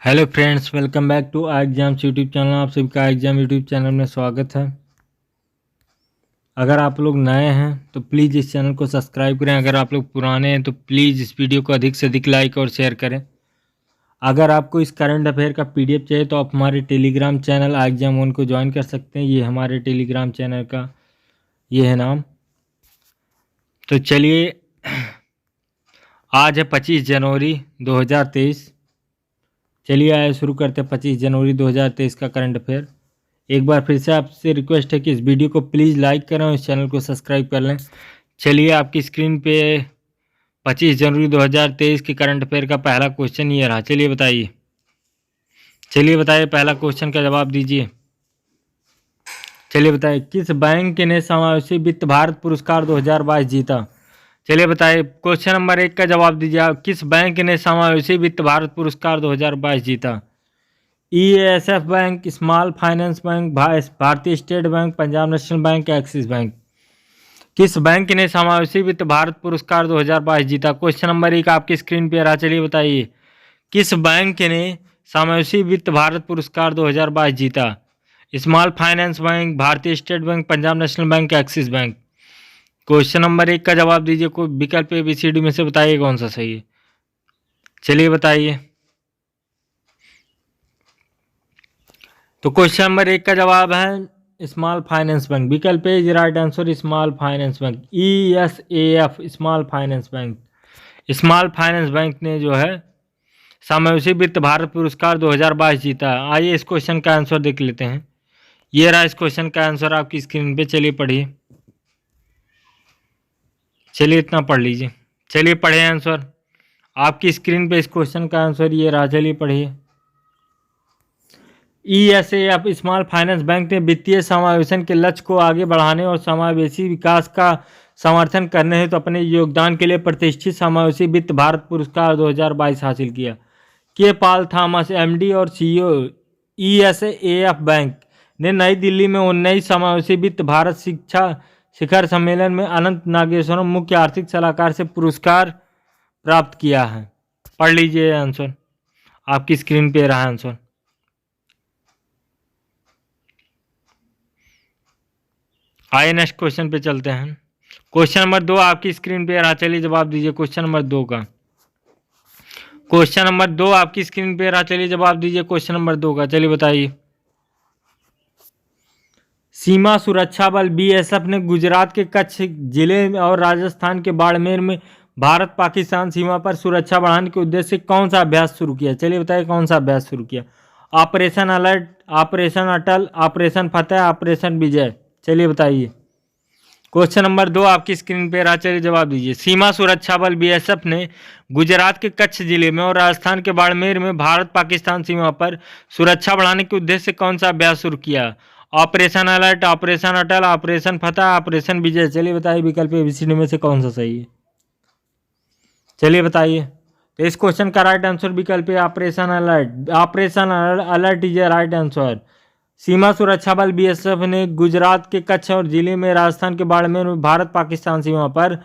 Hello friends, welcome back to I exams YouTube channel. आप सभी का एग्जाम यूट्यूब चैनल में स्वागत है। अगर आप लोग नए हैं तो प्लीज़ इस चैनल को सब्सक्राइब करें। अगर आप लोग पुराने हैं तो प्लीज़ इस वीडियो को अधिक से अधिक लाइक और शेयर करें। अगर आपको इस करंट अफेयर का पीडीएफ चाहिए तो आप हमारे टेलीग्राम चैनल आई एग्जाम वन को ज्वाइन कर सकते हैं। ये हमारे टेलीग्राम चैनल का ये है नाम। तो चलिए, आज है 25 जनवरी 2023। चलिए आइए शुरू करते हैं 25 जनवरी 2023 का करंट अफेयर। एक बार फिर से आपसे रिक्वेस्ट है कि इस वीडियो को प्लीज़ लाइक करें और इस चैनल को सब्सक्राइब कर लें। चलिए, आपकी स्क्रीन पे 25 जनवरी 2023 के करंट अफेयर का पहला क्वेश्चन ये रहा। चलिए बताइए पहला क्वेश्चन का जवाब दीजिए। चलिए बताइए, किस बैंक ने समावेशी वित्त भारत पुरस्कार 2022 जीता? चलिए बताइए, क्वेश्चन नंबर 1 का जवाब दीजिए आप। किस बैंक ने समावेशी वित्त भारत पुरस्कार 2022 जीता? EASF bank, small finance bank, Bharatiya state bank, Punjab national bank, Axis bank. किस बैंक ने समावेशी वित्त भारत पुरस्कार 2022 जीता? क्वेश्चन नंबर 1 आपकी स्क्रीन पर रहा। चलिए बताइए, किस बैंक ने समावेशी वित्त भारत पुरस्कार 2022 जीता? Small finance bank, Bharatiya state bank, Punjab national bank, Axis bank. Question number 1 का जवाब दीजिए। कोई विकल्प ABCD में से बताइए कौन सा सही है। चलिए बताइए। तो क्वेश्चन नंबर 1 का जवाब है स्मॉल फाइनेंस बैंक। विकल्प A is right answer, small finance bank, ESAF, small finance bank. Small finance bank ने जो है समावेशी वित्त भारत पुरस्कार 2022 जीता। आइए इस क्वेश्चन का आंसर देख लेते हैं। ये रहा इस क्वेश्चन का आंसर आपकी स्क्रीन पे। चलिए पढ़िए। चलिए इतना पढ़ लीजिए। चलिए पढ़े आंसर आपकी स्क्रीन पे। इस क्वेश्चन का आंसर ये रहा। चलिए पढ़िए। ESAF, स्मॉल फाइनेंस बैंक ने वित्तीय समावेशन के लक्ष्य को आगे बढ़ाने और समावेशी विकास का समर्थन करने हेतु अपने योगदान के लिए प्रतिष्ठित समावेशी वित्त भारत पुरस्कार 2022 हासिल किया। के पाल थॉमस, MD और CEO ESAF बैंक ने नई दिल्ली में 19 समावेशी वित्त भारत शिक्षा शिखर सम्मेलन में अनंत नागेश्वरम, मुख्य आर्थिक सलाहकार, से पुरस्कार प्राप्त किया है। पढ़ लीजिए आंसर आपकी स्क्रीन पे रहा आंसर। आइए नेक्स्ट क्वेश्चन पे चलते हैं। क्वेश्चन नंबर 2 आपकी स्क्रीन पे रहा। चलिए जवाब दीजिए क्वेश्चन नंबर 2 का। क्वेश्चन नंबर 2 आपकी स्क्रीन पे रहा। चलिए जवाब दीजिए क्वेश्चन नंबर 2 का। चलिए बताइए। सीमा सुरक्षा बल BSF ने गुजरात के कच्छ जिले और राजस्थान के बाड़मेर में भारत पाकिस्तान सीमा पर सुरक्षा बढ़ाने के उद्देश्य से कौन सा अभ्यास शुरू किया? चलिए बताइए कौन सा अभ्यास शुरू किया। ऑपरेशन अलर्ट, ऑपरेशन अटल, ऑपरेशन फतेह, ऑपरेशन विजय। चलिए बताइए। क्वेश्चन नंबर 2 आपकी स्क्रीन पे रहा। चलिए जवाब दीजिए। सीमा सुरक्षा बल BSF ने गुजरात के कच्छ जिले में और राजस्थान के बाड़मेर में भारत पाकिस्तान सीमा पर सुरक्षा बढ़ाने के उद्देश्य से कौन सा अभ्यास शुरू किया? ऑपरेशन अलर्ट, ऑपरेशन अटल, ऑपरेशन फतेह, ऑपरेशन विजय। चलिए बताइए विकल्प ABCD में से कौन सा सही है। चलिए बताइए। तो इस क्वेश्चन का राइट आंसर विकल्प है operation alert. Operation alert is a right answer. Seema Suraksha Bal BSF ने गुजरात के कच्छ और जिले में राजस्थान के बाड़मेर में भारत पाकिस्तान सीमा पर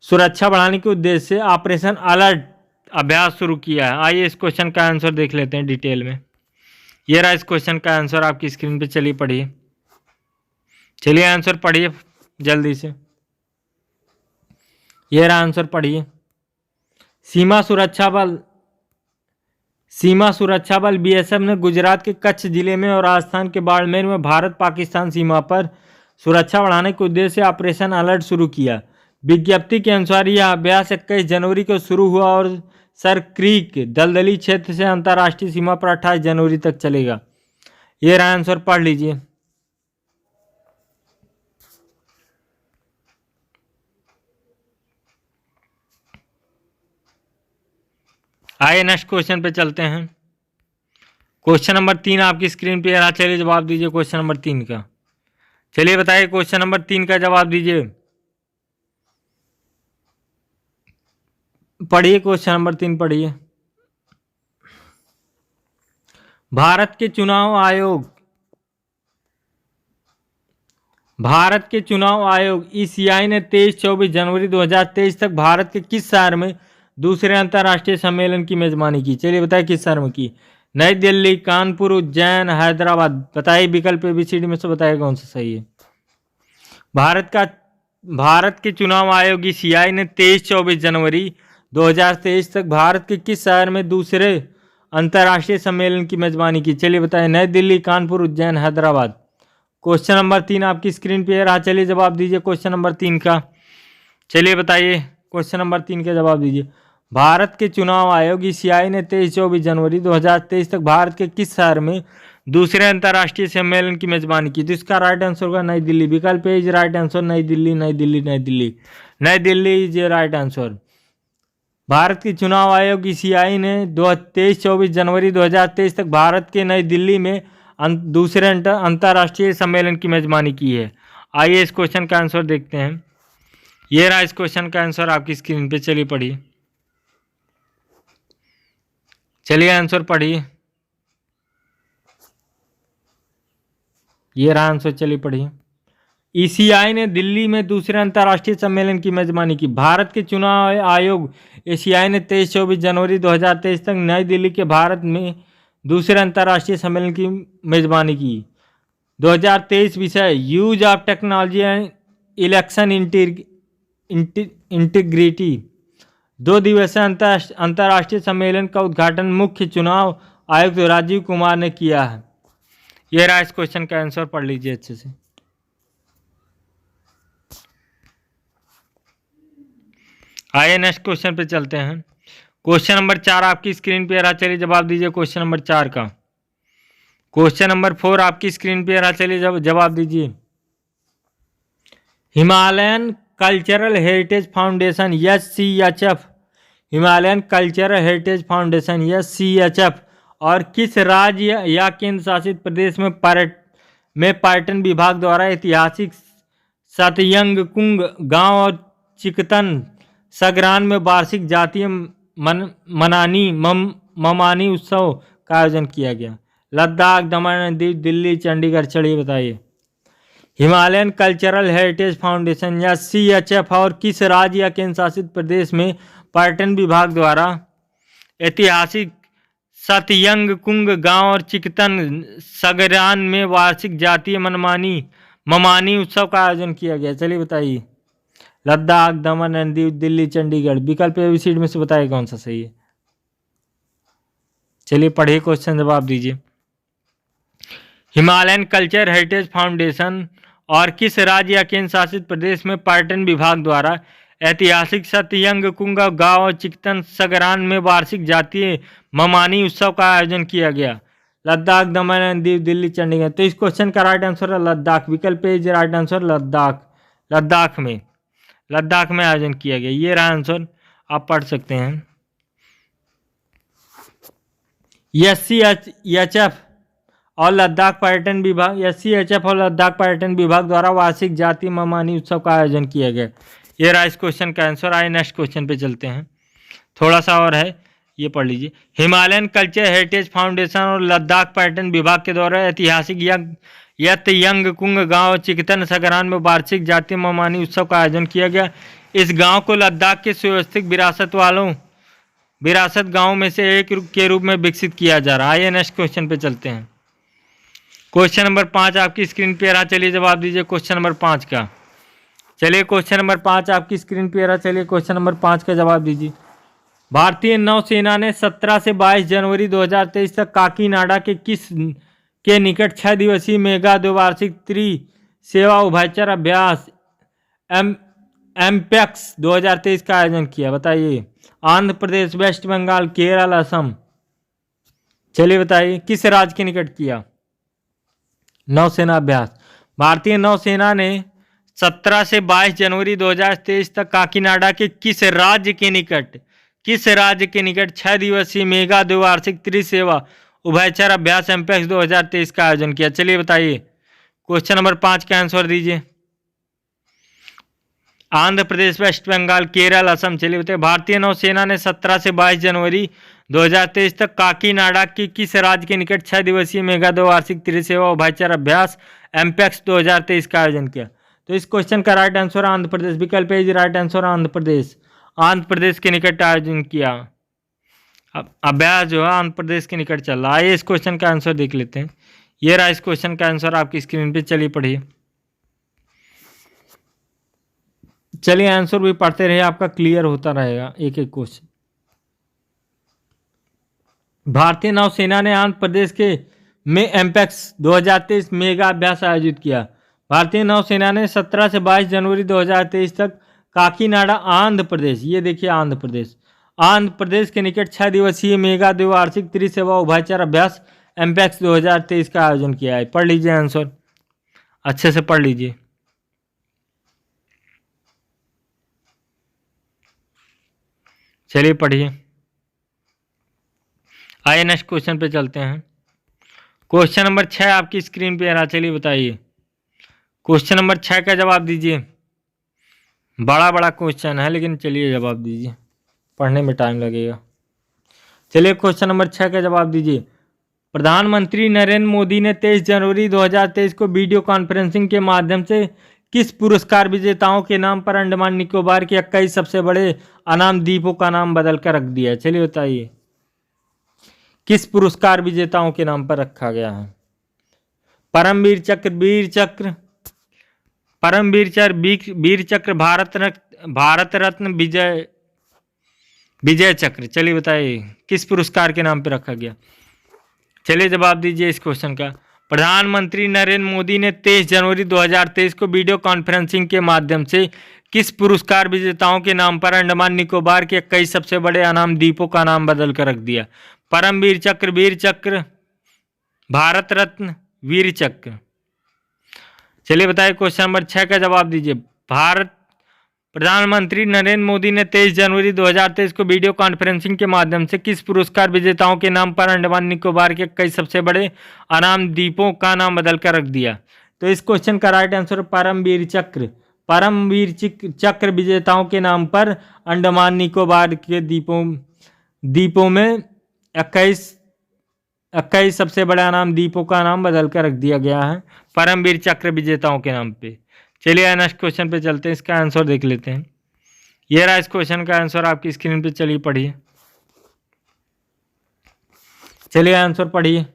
सुरक्षा बढ़ाने के उद्देश्य से ऑपरेशन अलर्ट अभ्यास शुरू किया है। आइए इस क्वेश्चन का आंसर देख लेते हैं डिटेल में। ये रहा इस क्वेश्चन का आंसर आपकी स्क्रीन पे। चलिए पढ़िए। चलिए आंसर पढ़िए जल्दी से। ये रहा आंसर पढ़िए। सीमा सुरक्षा बल BSF ने गुजरात के कच्छ जिले में और राजस्थान के बाड़मेर में भारत पाकिस्तान सीमा पर सुरक्षा बढ़ाने के उद्देश्य से ऑपरेशन अलर्ट शुरू किया। विज्ञप्ति के अनुसार यह अभ्यास 21 जनवरी को शुरू हुआ और सर क्रीक दलदली क्षेत्र से अंतर्राष्ट्रीय सीमा पर 28 जनवरी तक चलेगा। यह रहा आंसर, पढ़ लीजिए। आइए नेक्स्ट क्वेश्चन पे चलते हैं। क्वेश्चन नंबर 3 आपकी स्क्रीन पे रहा। चलिए जवाब दीजिए क्वेश्चन नंबर 3 का। चलिए बताइए क्वेश्चन नंबर 3 का जवाब दीजिए। पढ़िए क्वेश्चन नंबर 3 पढ़िए। भारत के चुनाव आयोग ECI ने 23-24 जनवरी 2023 तक भारत के किस शहर में दूसरे अंतर्राष्ट्रीय सम्मेलन की मेजबानी की? चलिए बताइए किस शहर में की? नई दिल्ली, कानपुर, उज्जैन, हैदराबाद। बताइए विकल्प ABCD में से बताइए कौन सा सही है। भारत के चुनाव आयोग CI ने 23-24 जनवरी 2023 तक भारत के किस शहर में दूसरे अंतर्राष्ट्रीय सम्मेलन की मेजबानी की? चलिए बताएं। नई दिल्ली, कानपुर, उज्जैन, हैदराबाद। क्वेश्चन नंबर 3 आपकी स्क्रीन पे रहा। चलिए जवाब दीजिए क्वेश्चन नंबर 3 का। चलिए बताइए क्वेश्चन नंबर 3 का जवाब दीजिए। भारत के चुनाव आयोग CI ने 23-24 जनवरी 2023 तक भारत के किस शहर में दूसरे अंतर्राष्ट्रीय सम्मेलन की मेजबानी की? तो इसका राइट आंसर होगा नई दिल्ली। विकल्प इज राइट आंसर, नई दिल्ली, नई दिल्ली, नई दिल्ली। नई Delhi is right answer. Bharat के चुनाव आयोग CI ने 23-24 जनवरी 2023 तक भारत के नई दिल्ली में दूसरे अंतर्राष्ट्रीय सम्मेलन की मेजबानी की है। आइए इस क्वेश्चन का आंसर देखते हैं। ये रहा इस क्वेश्चन का आंसर आपकी स्क्रीन पे। चलिए पढ़िए, चलिए आंसर पढ़िए। ये रहा आंसर, चलिए पढ़िए। CI ने दिल्ली में दूसरे अंतर्राष्ट्रीय सम्मेलन की मेजबानी की। भारत के चुनाव आयोग CI ने 23-24 जनवरी 2023 तक नई दिल्ली के भारत में दूसरे अंतर्राष्ट्रीय सम्मेलन की मेजबानी की। 2023 विषय use of technology and election integrity. 2 दिवसीय अंतर्राष्ट्रीय सम्मेलन का उद्घाटन मुख्य चुनाव आयुक्त राजीव कुमार ने किया है। यह रहा इस क्वेश्चन का आंसर, पढ़ लीजिए अच्छे से। आइए नेक्स्ट क्वेश्चन पे चलते हैं। क्वेश्चन नंबर 4 आपकी स्क्रीन पे रहा। चलिए जवाब दीजिए क्वेश्चन नंबर 4 का। क्वेश्चन नंबर 4 आपकी स्क्रीन पे रहा। चलिए जवाब दीजिए। Himalayan cultural heritage foundation HCHF, Himalayan cultural heritage foundation HCHF और किस राज्य या केंद्र शासित प्रदेश में पर्यटन विभाग द्वारा ऐतिहासिक सतयंगकुंग गांव और चिकतन सगरान में वार्षिक जातीय ममानी उत्सव का आयोजन किया गया? लद्दाख, दमन, दीव, दिल्ली, चंडीगढ़। चलिए बताइए। Himalayan cultural heritage foundation HCHF और किस राज्य या केंद्र शासित प्रदेश में पर्यटन विभाग द्वारा ऐतिहासिक सतयंगकुंग गांव और चिकतन सगरान में वार्षिक जातीय ममानी उत्सव का आयोजन किया गया? चलिए बताइए। लद्दाख, दमन एंड दीव, दिल्ली, चंडीगढ़। विकल्प ABCD में से बताइए कौन सा सही है। चलिए पढ़िए क्वेश्चन, जवाब दीजिए। हिमालयन कल्चर हेरिटेज फाउंडेशन और किस राज्य या केंद्र शासित प्रदेश में पर्यटन विभाग द्वारा ऐतिहासिक सतयंगकुंग गांव और चिकतन सगरान में वार्षिक जातीय ममानी उत्सव का आयोजन किया गया? लद्दाख, दमन एंड दीव, दिल्ली, चंडीगढ़। तो इस क्वेश्चन का राइट आंसर है लद्दाख। विकल्प is right answer, Ladakh. Ladakh में आयोजन किया गया। ये रहा आंसर, आप पढ़ सकते हैं। HCHF और लद्दाख पर्यटन विभाग HCHF और लद्दाख पर्यटन विभाग द्वारा वार्षिक जातीय ममानी उत्सव का आयोजन किया गया। ये रहा इस क्वेश्चन का आंसर। आइए नेक्स्ट क्वेश्चन पे चलते हैं। थोड़ा सा और है, ये पढ़ लीजिए। हिमालयन कल्चर हेरिटेज फाउंडेशन और लद्दाख पर्यटन विभाग के द्वारा ऐतिहासिक सतयंगकुंग गांव चिकतन सगरान में वार्षिक जातीय ममानी उत्सव का आयोजन किया गया। इस गांव को लद्दाख के सुव्यवस्थित विरासत गांव में से एक के रूप में विकसित किया जा रहा है। आइए नेक्स्ट क्वेश्चन पे चलते हैं। क्वेश्चन नंबर 5 आपकी स्क्रीन पे रहा। चलिए जवाब दीजिए क्वेश्चन नंबर 5 का। चलिए क्वेश्चन नंबर 5 आपकी स्क्रीन पे रहा। चलिए क्वेश्चन नंबर 5 का जवाब दीजिए। भारतीय नौसेना ने 17 से 22 जनवरी 2023 तक काकीनाडा के निकट 6 दिवसीय मेगा द्विवार्षिक त्रिसेवा उभयचर अभ्यास एमपेक्स 2023 का आयोजन किया? बताइए। आंध्र प्रदेश, वेस्ट बंगाल, केरल, असम। चलिए बताइए किस राज्य के निकट किया नौसेना अभ्यास? भारतीय नौसेना ने 17 से 22 जनवरी 2023 तक काकीनाडा के किस राज्य के निकट 6 दिवसीय मेगा द्विवार्षिक त्रिसेवा उभयचर अभ्यास एमपेक्स 2023 का आयोजन किया? चलिए बताइए। क्वेश्चन नंबर 5 का आंसर दीजिए। आंध्र प्रदेश, वेस्ट बंगाल, केरल, असम। चलिए बताइए। भारतीय नौसेना ने 17 से 22 जनवरी 2023 तक काकीनाडा की किस राज्य के निकट 6 दिवसीय मेगा द्विवार्षिक त्रिसेवा उभयचर अभ्यास एमपेक्स 2023 का आयोजन किया? तो इस क्वेश्चन का राइट आंसर आंध्र प्रदेश। विकल्प is right answer, Andhra Pradesh. Andhra Pradesh के निकट आयोजन किया। अब अभ्यास जो है आंध्र प्रदेश के निकट चल रहा है। आइए इस क्वेश्चन का आंसर देख लेते हैं। ये रहा इस क्वेश्चन का आंसर आपकी स्क्रीन पे, चलिए पढ़िए। चलिए आंसर भी पढ़ते रहिए, आपका क्लियर होता रहेगा एक एक क्वेश्चन। भारतीय नौसेना ने आंध्र प्रदेश के में एम्पेक्स 2023 मेगा अभ्यास आयोजित किया। भारतीय नौसेना ने 17 से 22 जनवरी 2023 तक काकीनाडा आंध्र प्रदेश, ये देखिए आंध्र प्रदेश के निकट 6 दिवसीय मेगा द्विवार्षिक त्रिसेवा उभयचर अभ्यास एम्पेक्स 2023 का आयोजन किया है। पढ़ लीजिए आंसर, अच्छे से पढ़ लीजिए। चलिए पढ़िए। आइए नेक्स्ट क्वेश्चन पे चलते हैं। क्वेश्चन नंबर 6 आपकी स्क्रीन पे आ रहा, चलिए बताइए। क्वेश्चन नंबर 6 का जवाब दीजिए। बड़ा क्वेश्चन है लेकिन चलिए जवाब दीजिए, पढ़ने में टाइम लगेगा। चलिए क्वेश्चन नंबर 6 का जवाब दीजिए। प्रधानमंत्री नरेंद्र मोदी ने 23 जनवरी 2023 को वीडियो कॉन्फ्रेंसिंग के माध्यम से किस पुरस्कार विजेताओं के नाम पर अंडमान निकोबार के 21 सबसे बड़े अनाम द्वीपों का नाम बदल कर रख दिया? चलिए बताइए, किस पुरस्कार विजेताओं के नाम पर रखा गया है? परमवीर चक्र, वीर चक्र, भारत रत्न, विजय चक्र। चलिए बताइए किस पुरस्कार के नाम पर रखा गया? चलिए जवाब दीजिए इस क्वेश्चन का। प्रधानमंत्री नरेंद्र मोदी ने 23 जनवरी 2023 को वीडियो कॉन्फ्रेंसिंग के माध्यम से किस पुरस्कार विजेताओं के नाम पर अंडमान निकोबार के 21 सबसे बड़े अनाम द्वीपों का नाम बदल कर रख दिया? परमवीर चक्र, वीर चक्र, भारत रत्न, वीर चक्र। चलिए बताइए क्वेश्चन नंबर 6 का जवाब दीजिए। प्रधानमंत्री नरेंद्र मोदी ने 23 जनवरी 2023 को वीडियो कॉन्फ्रेंसिंग के माध्यम से किस पुरस्कार विजेताओं के नाम पर अंडमान निकोबार के कई सबसे बड़े अनाम द्वीपों का नाम बदल कर रख दिया? तो इस क्वेश्चन का राइट आंसर परमवीर चक्र। परमवीर चक्र विजेताओं के नाम पर अंडमान निकोबार के द्वीपों में 21 सबसे बड़े अनाम द्वीपों का नाम बदल कर रख दिया गया है परमवीर चक्र विजेताओं के नाम पे। चलिए नेक्स्ट क्वेश्चन पे चलते हैं, इसका आंसर देख लेते हैं। ये रहा इस क्वेश्चन का आंसर आपकी स्क्रीन पे, चलिए पढ़िए। चलिए आंसर पढ़िए।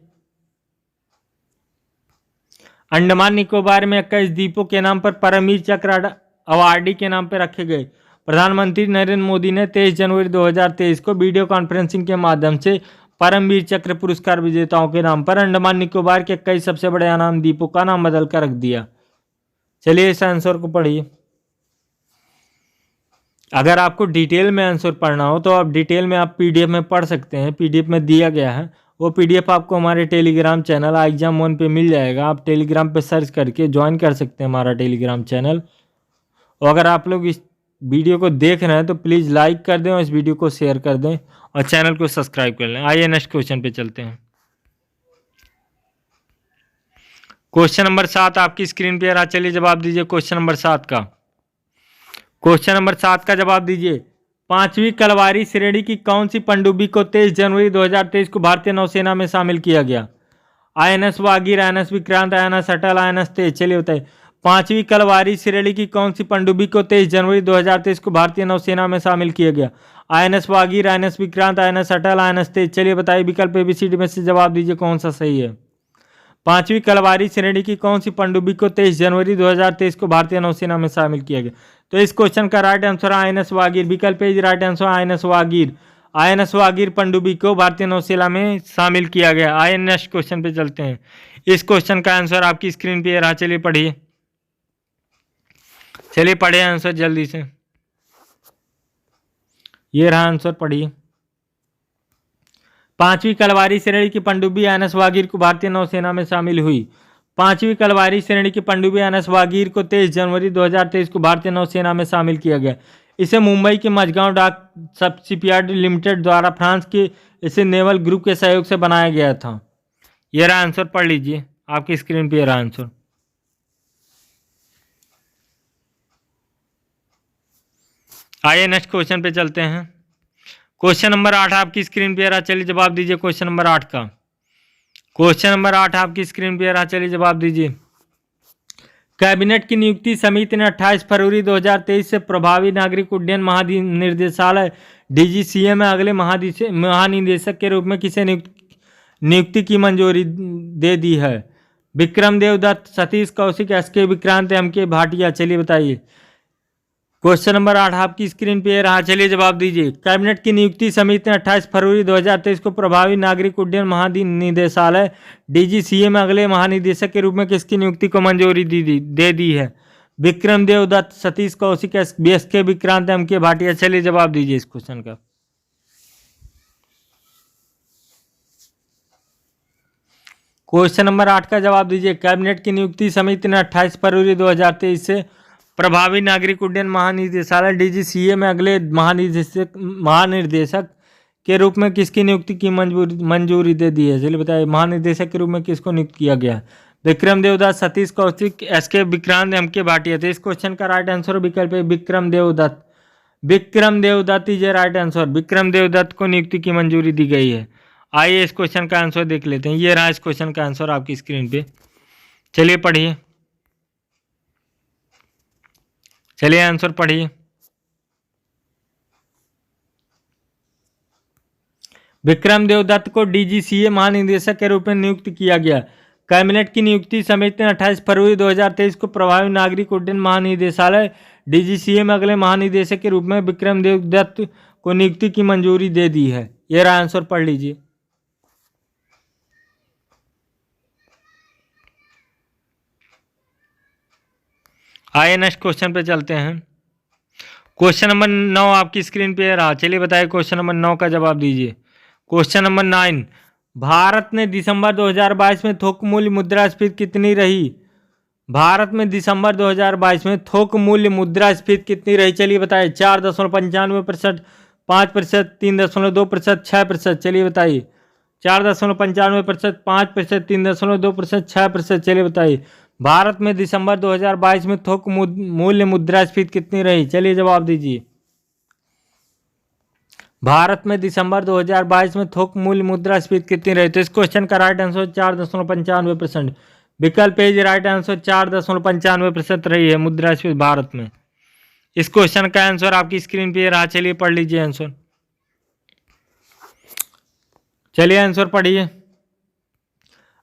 अंडमान निकोबार में 21 द्वीपों के नाम पर परमवीर चक्र अवार्डी के नाम पर रखे गए। प्रधानमंत्री नरेंद्र मोदी ने 23 जनवरी 2023 को वीडियो कॉन्फ्रेंसिंग के माध्यम से परमवीर चक्र पुरस्कार विजेताओं के नाम पर अंडमान निकोबार के 21 सबसे बड़े अनाम द्वीपों का नाम बदल कर रख दिया। चलिए इस आंसर को पढ़िए। अगर आपको डिटेल में आंसर पढ़ना हो तो आप डिटेल में आप पीडीएफ में पढ़ सकते हैं, पीडीएफ में दिया गया है। वो पीडीएफ आपको हमारे टेलीग्राम चैनल एग्जाम 1 पे मिल जाएगा। आप टेलीग्राम पे सर्च करके ज्वाइन कर सकते हैं हमारा टेलीग्राम चैनल। और अगर आप लोग इस वीडियो को देख रहे हैं तो प्लीज़ लाइक कर दें और इस वीडियो को शेयर कर दें और चैनल को सब्सक्राइब कर लें। आइए नेक्स्ट क्वेश्चन पे चलते हैं। क्वेश्चन नंबर 7 आपकी स्क्रीन पे आ रहा, चलिए जवाब दीजिए क्वेश्चन नंबर 7 का। क्वेश्चन नंबर 7 का जवाब दीजिए। 5वीं कलवारी श्रेणी की कौन सी पनडुब्बी को 23 जनवरी 2023 को भारतीय नौसेना में शामिल किया गया? INS Vagir, INS Vikrant, INS अटल, INS तेज। चलिए बताइए 5वीं कलवारी श्रेणी की कौन सी पनडुब्बी को 23 जनवरी 2023 को भारतीय नौसेना में शामिल किया गया? INS Vagir, INS Vikrant, INS अटल, INS तेज। चलिए बताइए विकल्प ABCD में से जवाब दीजिए कौन सा सही है। 5वीं कलवारी श्रेणी की कौन सी पनडुब्बी को 23 जनवरी 2023 को भारतीय नौसेना में शामिल किया गया? तो इस क्वेश्चन का राइट आंसर INS वागीर। विकल्प A right answer INS Vagir. INS Vagir पनडुब्बी को भारतीय नौसेना में शामिल किया गया। आइए नेक्स्ट क्वेश्चन पे चलते हैं। इस क्वेश्चन का आंसर आपकी स्क्रीन पे रहा, चलिए पढ़िए। चलिए पढ़िए आंसर जल्दी से। ये रहा आंसर, पढ़िए। 5वीं कलवारी श्रेणी की पनडुब्बी INS वागीर को भारतीय नौसेना में शामिल हुई। 5वीं कलवारी श्रेणी की पनडुब्बी INS वागीर को 23 जनवरी 2023 को भारतीय नौसेना में शामिल किया गया। इसे मुंबई के मझगांव डाक शिपयार्ड लिमिटेड द्वारा फ्रांस के इसे नेवल ग्रुप के सहयोग से बनाया गया था। यह रहा आंसर, पढ़ लीजिए, आपकी स्क्रीन पे रहा आंसर। आइए नेक्स्ट क्वेश्चन पे चलते हैं। क्वेश्चन नंबर 8 आपकी स्क्रीन पे रहा, चलिए जवाब दीजिए क्वेश्चन नंबर 8 का। क्वेश्चन नंबर 8 आपकी स्क्रीन पे रहा, चलिए जवाब दीजिए। कैबिनेट की नियुक्ति समिति ने 28 फरवरी 2023 से प्रभावी नागरिक उड्डयन महानिदेशालय डीजीसीए में अगले महानिदेशक के रूप में किसे नियुक्ति की मंजूरी दे दी है? Vikram Devdutt, Satish Kaushik, SK Vikrant, MK Bhatia. चलिए बताइए। क्वेश्चन नंबर 8 आपकी स्क्रीन पे रहा, चलिए जवाब दीजिए। कैबिनेट की नियुक्ति समिति ने 28 फरवरी 2023 को प्रभावी नागरिक उड्डयन महानिदेशालय डीजीसीए में अगले महानिदेशक के रूप में किसकी नियुक्ति को मंजूरी दे दी है? Vikram Devdutt, Satish Kaushik, SK Vikrant, MK Bhatia. चलिए जवाब दीजिए इस क्वेश्चन का। क्वेश्चन नंबर 8 का जवाब दीजिए। कैबिनेट की नियुक्ति समिति ने 28 फरवरी 2023 से प्रभावी नागरिक उड्डयन महानिदेशालय डीजीसीए में अगले महानिदेशक के रूप में किसकी नियुक्ति की मंजूरी दे दी है? चलिए बताइए। महानिदेशक के रूप में किसको नियुक्त किया गया? Vikram Devdutt, Satish Kaushik, SK Vikrant, MK Bhatia. तो इस क्वेश्चन का राइट आंसर विकल्प है Vikram Devdutt. Vikram Devdutt is right answer. Vikram Devdutt को नियुक्ति की मंजूरी दी गई है। आइए इस क्वेश्चन का आंसर देख लेते हैं। ये रहा इस क्वेश्चन का आंसर आपकी स्क्रीन पे। चलिए पढ़िए, चलिए आंसर पढ़िए। विक्रम देवदत्त को डीजीसीए महानिदेशक के रूप में नियुक्त किया गया। कैबिनेट की नियुक्ति समिति ने 28 फरवरी 2023 को प्रभावी नागरिक उड्डयन महानिदेशालय डीजीसीए में अगले महानिदेशक के रूप में विक्रम देवदत्त को नियुक्ति की मंजूरी दे दी है। यह रहा आंसर, पढ़ लीजिए। आइए नेक्स्ट क्वेश्चन पे चलते हैं। क्वेश्चन नंबर 9 आपकी स्क्रीन पे रहा, चलिए बताइए क्वेश्चन नंबर 9 का जवाब दीजिए। क्वेश्चन नंबर 9, भारत में दिसंबर 2022 में थोक मूल्य मुद्रास्फीति कितनी रही? भारत में दिसंबर 2022 में थोक मूल्य मुद्रास्फीति कितनी रही? चलिए बताइए। 4.95%, 5%, 3.2%, 6%। चलिए बताइए। 4.95%, 5%, 3.2%, 6%। चलिए बताइए। भारत में दिसंबर 2022 में थोक मूल्य मुद्रास्फीति कितनी रही? चलिए जवाब दीजिए। भारत में दिसंबर 2022 में थोक मूल्य मुद्रास्फीति कितनी रही? तो इस क्वेश्चन का राइट आंसर 4.95%। विकल्प ए राइट आंसर 4.95% रही है मुद्रास्फीति भारत में। इस क्वेश्चन का आंसर आपकी स्क्रीन पे रहा, चलिए पढ़ लीजिए आंसर। चलिए आंसर पढ़िए।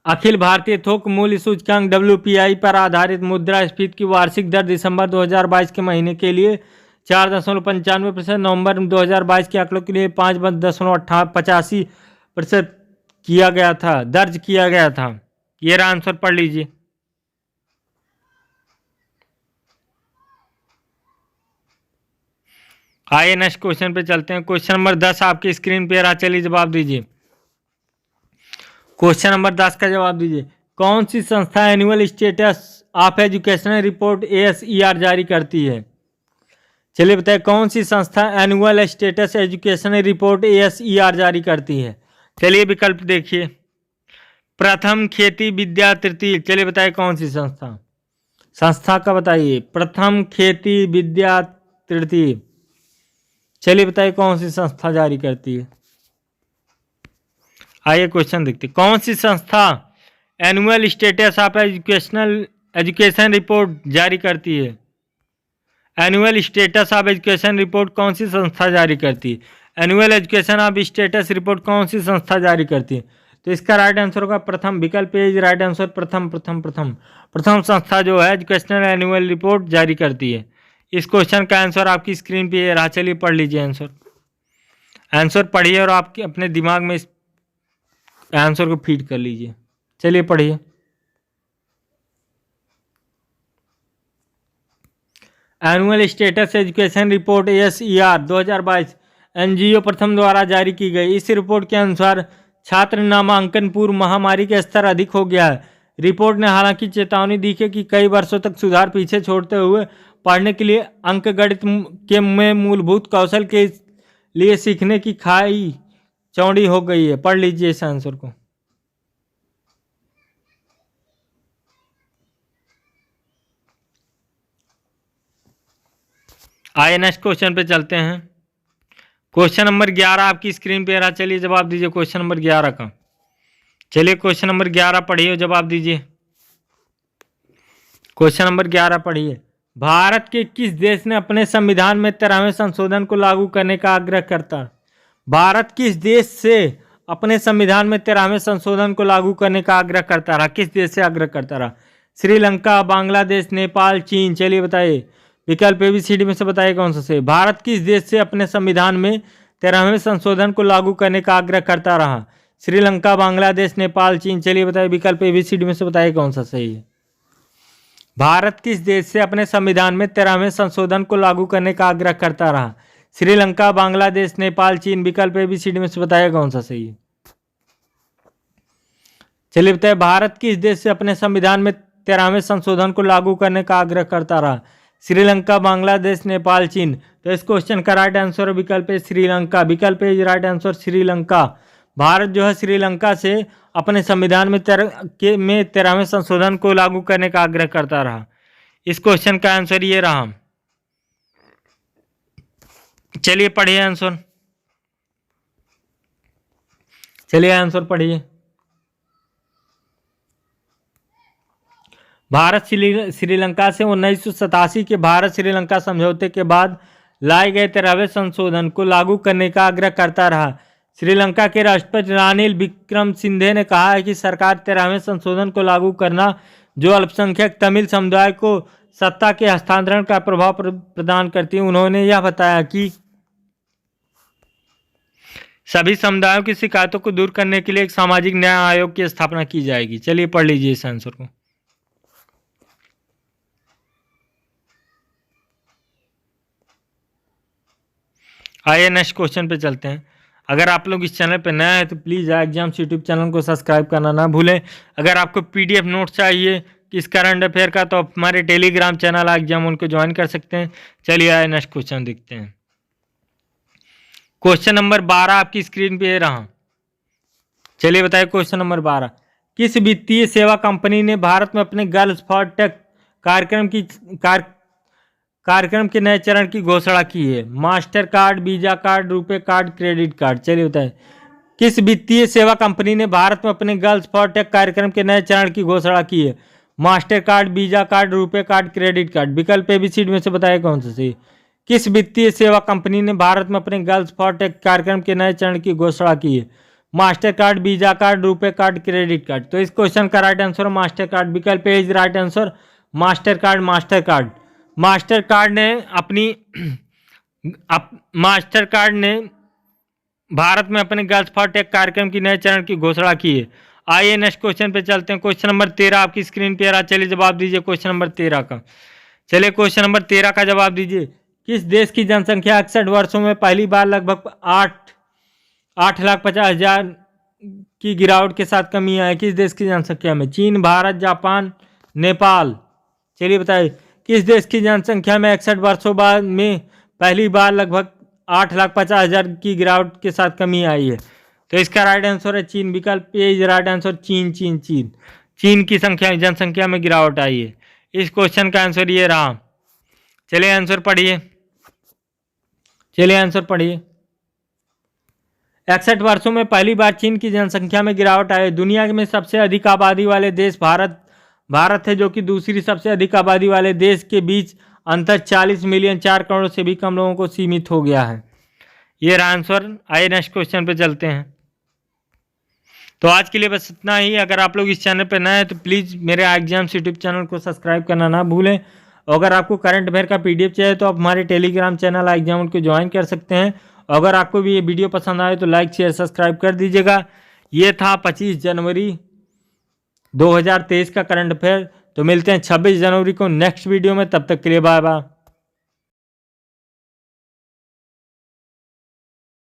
अखिल भारतीय थोक मूल्य सूचकांक WPI पर आधारित मुद्रास्फीति की वार्षिक दर दिसंबर 2022 के महीने के लिए 4.95%, नवंबर 2022 के आंकड़ों के लिए 5.85% किया गया था, दर्ज किया गया था। ये रहा आंसर, पढ़ लीजिए। आइए नेक्स्ट क्वेश्चन पे चलते हैं। क्वेश्चन नंबर 10 आपकी स्क्रीन पे रहा, चलिए जवाब दीजिए। क्वेश्चन नंबर 10 का जवाब दीजिए। कौन सी संस्था annual status of educational report ASER जारी करती है? चलिए बताइए। कौन सी संस्था annual status educational report ASER जारी करती है? चलिए विकल्प देखिए। प्रथम खेती विद्या तृतीय। चलिए बताइए कौन सी संस्था? संस्था का बताइए। प्रथम खेती विद्या तृतीय। चलिए बताइए कौन सी संस्था जारी करती है? आइए क्वेश्चन देखते हैं। कौन सी संस्था annual status of education report जारी करती है? Annual status of education report कौन सी संस्था जारी करती है? Annual education of status report कौन सी संस्था जारी करती है? तो इसका राइट आंसर होगा प्रथम। विकल्प ए राइट आंसर, प्रथम संस्था जो है एजुकेशनल एनुअल रिपोर्ट जारी करती है। इस क्वेश्चन का आंसर आपकी स्क्रीन पे रहा, चलिए पढ़ लीजिए आंसर। आंसर पढ़िए और आपके अपने दिमाग में इस आंसर को फीड कर लीजिए। चलिए पढ़िए। Annual status education report ASER 2022 NGO प्रथम द्वारा जारी की गई। इस रिपोर्ट के अनुसार छात्र नामांकन पूर्व महामारी के स्तर अधिक हो गया है। रिपोर्ट ने हालांकि चेतावनी दी है कि कई वर्षों तक सुधार पीछे छोड़ते हुए पढ़ने के लिए अंकगणित के में मूलभूत कौशल के लिए सीखने की खाई चौड़ी हो गई है। पढ़ लीजिए इस आंसर को। आइए नेक्स्ट क्वेश्चन पे चलते हैं। क्वेश्चन नंबर 11 आपकी स्क्रीन पे रहा, चलिए जवाब दीजिए क्वेश्चन नंबर 11 का। चलिए क्वेश्चन नंबर 11 पढ़िए और जवाब दीजिए। क्वेश्चन नंबर 11 पढ़िए। भारत के किस देश ने अपने संविधान में 13वें संशोधन को लागू करने का आग्रह करता? भारत किस देश से अपने संविधान में 13वें संशोधन को लागू करने का आग्रह करता रहा? किस देश से आग्रह करता रहा? श्रीलंका, बांग्लादेश, नेपाल, चीन। चलिए बताइए, विकल्प ABCD में से बताइए कौन सा सही। भारत किस देश से अपने संविधान में 13वें संशोधन को लागू करने का आग्रह करता रहा? श्रीलंका, बांग्लादेश, नेपाल, चीन। चलिए बताइए, विकल्प ABCD में से बताइए कौन सा सही है। भारत किस देश से अपने संविधान में 13वें संशोधन को लागू करने का आग्रह करता रहा? श्रीलंका, बांग्लादेश, नेपाल, चीन। विकल्प ABCD में से बताइए कौन सा सही है। चलिए बताइए, भारत किस देश से अपने संविधान में 13वें संशोधन को लागू करने का आग्रह करता रहा? श्रीलंका, बांग्लादेश, नेपाल, चीन। तो इस क्वेश्चन का राइट आंसर विकल्प है श्रीलंका। विकल्प है राइट आंसर श्रीलंका। भारत जो है श्रीलंका से अपने संविधान में 13वें संशोधन को लागू करने का आग्रह करता रहा। इस क्वेश्चन का आंसर ये रहा। चलिए पढ़िए आंसर। चलिए आंसर पढ़िए। भारत श्रीलंका से 1987 के भारत श्रीलंका समझौते के बाद लाए गए 13वें संशोधन को लागू करने का आग्रह करता रहा। श्रीलंका के राष्ट्रपति रानिल विक्रमसिंघे ने कहा है कि सरकार 13वें संशोधन को लागू करना, जो अल्पसंख्यक तमिल समुदाय को सत्ता के हस्तांतरण का प्रभाव प्रदान करती है। उन्होंने यह बताया कि सभी समुदायों की शिकायतों को दूर करने के लिए एक सामाजिक न्याय आयोग की स्थापना की जाएगी। चलिए पढ़ लीजिए इस आंसर को। आइए नेक्स्ट क्वेश्चन पे चलते हैं। अगर आप लोग इस चैनल पे नए हैं तो प्लीज़ एग्जाम्स यूट्यूब चैनल को सब्सक्राइब करना ना भूलें। अगर आपको PDF नोट चाहिए किस करंट अफेयर का, तो आप हमारे टेलीग्राम चैनल एग्जाम उनको ज्वाइन कर सकते हैं। चलिए आइए नेक्स्ट क्वेश्चन देखते हैं। क्वेश्चन नंबर 12 आपकी स्क्रीन पे रहा। चलिए बताइए क्वेश्चन नंबर 12। किस वित्तीय सेवा कंपनी ने भारत में अपने गर्ल्स फॉर टेक कार्यक्रम के नए चरण की घोषणा की है? Master card, visa card, RuPay card, credit card. चलिए बताएं, किस वित्तीय सेवा कंपनी ने भारत में अपने गर्ल्स फॉर टेक कार्यक्रम के नए चरण की घोषणा की है? Master card, visa card, RuPay card, credit card. विकल्प ABCD में से बताइए कौन सा सही। किस वित्तीय सेवा कंपनी ने भारत में अपने गर्ल्स फॉर टेक कार्यक्रम के नए चरण की घोषणा की है? Master card, visa card, RuPay card, credit card. तो इस क्वेश्चन का राइट आंसर मास्टर कार्ड। विकल्प is right answer master card. Master card ने भारत में अपने गर्ल्स फॉर टेक कार्यक्रम की नए चरण की घोषणा की है। आइए नेक्स्ट क्वेश्चन पे चलते हैं। क्वेश्चन नंबर 13 आपकी स्क्रीन पे आ रहा। चलिए जवाब दीजिए क्वेश्चन नंबर 13 का। चलिए क्वेश्चन नंबर 13 का जवाब दीजिए। किस देश की जनसंख्या 61 वर्षों में पहली बार लगभग 8,50,000 की गिरावट के साथ कमी आई? किस देश की जनसंख्या में? चीन, भारत, जापान, नेपाल। चलिए बताइए, किस देश की जनसंख्या में 61 वर्षों बाद में पहली बार लगभग 8,50,000 की गिरावट के साथ कमी आई है? तो इसका राइट आंसर है चीन। विकल्प ए इज राइट आंसर चीन। चीन की जनसंख्या में गिरावट आई है। इस क्वेश्चन का आंसर ये रहा। चलिए आंसर पढ़िए। 61 वर्षों में पहली बार चीन की जनसंख्या में गिरावट आई। दुनिया में सबसे अधिक आबादी वाले देश भारत है, जो कि दूसरी सबसे अधिक आबादी वाले देश के बीच अंतर 40 मिलियन 4 करोड़ से भी कम लोगों को सीमित हो गया है। ये रहा आंसर। आइए नेक्स्ट क्वेश्चन पे चलते हैं। तो आज के लिए बस इतना ही। अगर आप लोग इस चैनल पर नए हैं तो प्लीज़ मेरे एग्जाम्स यूट्यूब चैनल को सब्सक्राइब करना ना भूलें। अगर आपको करंट अफेयर का PDF चाहिए तो आप हमारे टेलीग्राम चैनल एग्जाम उनको ज्वाइन कर सकते हैं। अगर आपको भी ये वीडियो पसंद आए तो लाइक शेयर सब्सक्राइब कर दीजिएगा। ये था 25 जनवरी 2023 का करंट अफेयर। तो मिलते हैं 26 जनवरी को नेक्स्ट वीडियो में। तब तक के लिए बाय बाय।